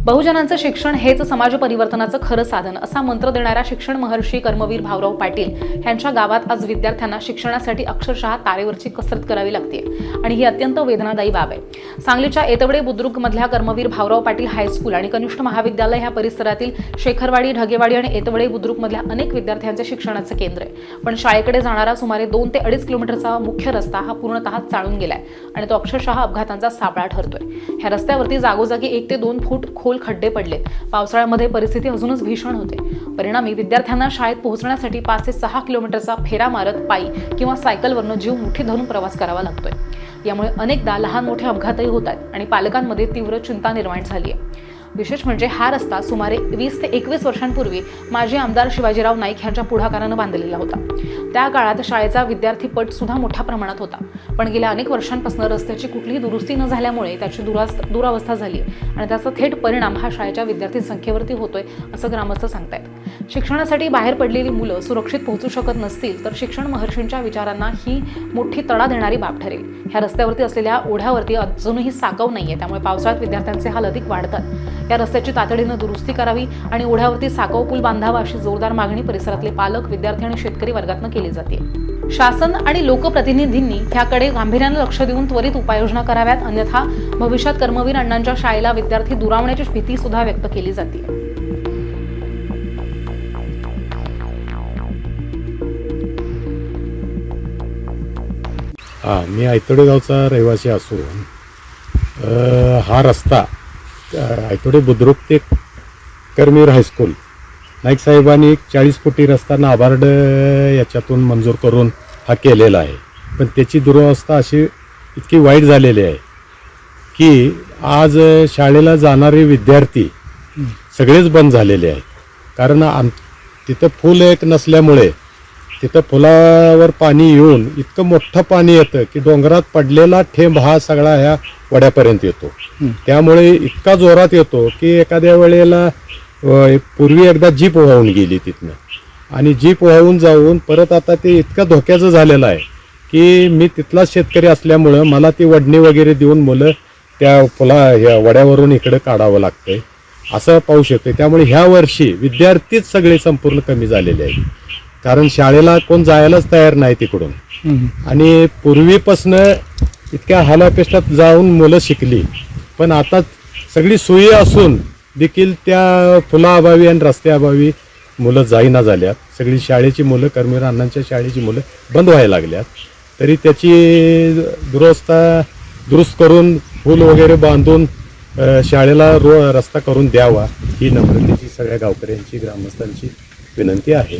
बहुजनांचं शिक्षण हेच समाज परिवर्तनाचं खरं साधन असा मंत्र देणाऱ्या शिक्षण महर्षी कर्मवीर भाऊराव पाटील यांच्या गावात आज विद्यार्थ्यांना शिक्षणासाठी अक्षरशः तारेवरची कसरत करावी लागते आणि ही अत्यंत वेदनादायी बाब आहे। सांगलीच्या येतवडे बुद्रुक मधल्या कर्मवीर भाऊराव पाटील हायस्कूल आणि कनिष्ठ महाविद्यालय ह्या परिसरातील शेखरवाडी, ढगेवाडी आणि येतवडे बुद्रुक मधल्या अनेक विद्यार्थ्यांचे शिक्षणाचं केंद्र आहे। पण शाळेकडे जाणारा सुमारे 2 ते 2.5 किलोमीटरचा मुख्य रस्ता हा पूर्णतः चाळून गेलाय आणि तो अक्षरशः अपघातांचा सापळा ठरतोय। ह्या रस्त्यावरती जागोजागी 1 ते 2 फूट खोल खड्डे पडले। पावसाळ्यामध्ये परिस्थिती अजूनच भीषण होते। परिणामी विद्यार्थ्यांना शाळेत पोहोचण्यासाठी 5 ते 6 किलोमीटरचा फेरा मारत पायी किंवा सायकलवरनं जीव मुठी धरून प्रवास करावा लागतोय। यामुळे अनेकदा लहान मोठे अपघातही होत आहेत आणि पालकांमध्ये तीव्र चिंता निर्माण झाली आहे। विशेष म्हणजे हा रस्ता सुमारे 20 ते 21 वर्षांपूर्वी माजी आमदार शिवाजीराव नाईक यांच्या पुढाकारानं बांधलेला होता। त्या काळात शाळेचा विद्यार्थी पट सुद्धा मोठ्या प्रमाणात होता, पण गेल्या अनेक वर्षांपासून रस्त्याची कुठलीही दुरुस्ती न झाल्यामुळे त्याची दुरावस्था झाली आणि त्याचा थेट परिणाम हा शाळेच्या विद्यार्थी संख्येवरती होतोय असं ग्रामस्थ सांगतायत। शिक्षणासाठी बाहेर पडलेली मुलं सुरक्षित पोहोचू शकत नसतील तर शिक्षण महर्षींच्या विचारांना ही मोठी तडा देणारी बाब ठरेल। ह्या रस्त्यावरती असलेल्या ओढ्यावरती अजूनही साकव नाहीये, त्यामुळे पावसाळ्यात विद्यार्थ्यांचे हाल अधिक वाढतात। या रस्त्याची तातडीनं दुरुस्ती करावी आणि ओढ्यावरती साकव पूल बांधावा अशी जोरदार मागणी परिसरातले पालक, विद्यार्थी आणि शेतकरी वर्गातनं केली जाते। शासन आणि लोकप्रतिनिधींनी याकडे गांभीर्यानं लक्ष देऊन त्वरित उपाययोजना कराव्यात, अन्यथा भविष्यात कर्मवीर अण्णांच्या शाळेला विद्यार्थी दुरावण्याची भीती सुद्धा व्यक्त केली जाते। मी ऐतोडे गावचा रहिवासी असून हा रस्ता ऐतोडे बुद्रुक ते कर्मवीर हायस्कूल नाईक साहेबांनी 40 फुटी रस्ता नाबार्ड याच्यातून मंजूर करून हा केलेला आहे। पण त्याची दुरवस्था अशी इतकी वाईट झालेली आहे की आज शाळेला जाणारे विद्यार्थी सगळेच बंद झालेले आहेत। कारण तिथं फुल एक नसल्यामुळे तिथं फुलावर पाणी येऊन इतकं मोठं पाणी येतं की डोंगरात पडलेला थेंब हा सगळा ह्या वड्यापर्यंत येतो। त्यामुळे इतका जोरात येतो की एखाद्या वेळेला पूर्वी एकदा जीप वाहून गेली तिथनं आणि जीप वाहून जाऊन परत आता ते इतकं धोक्याचं झालेलं आहे की मी तिथला शेतकरी असल्यामुळं मला ती वडणी वगैरे देऊन मुलं त्या ह्या वड्यावरून इकडे काढावं लागतंय असं पाहू शकते। त्यामुळे ह्या वर्षी विद्यार्थीच सगळे संपूर्ण कमी झालेले आहेत, कारण शाळेला कोण जायलाच तयार नाही तिकडून। आणि पूर्वीपासनं इतक्या हालापेष्टात जाऊन मुलं शिकली, पण आता सगळी सोयी असून देखील त्या फुलाअभावी आणि रस्त्याअभावी मुलं जाईना झाल्यात। सगळी शाळेची मुलं, कर्मवीर अण्णांच्या शाळेची मुलं बंद व्हायला लागल्यात। तरी त्याची दुरुस्त करून फूल वगैरे बांधून शाळेला रस्ता करून द्यावा ही नम्रतेची सगळ्या गावकऱ्यांची, ग्रामस्थांची विनंती आहे।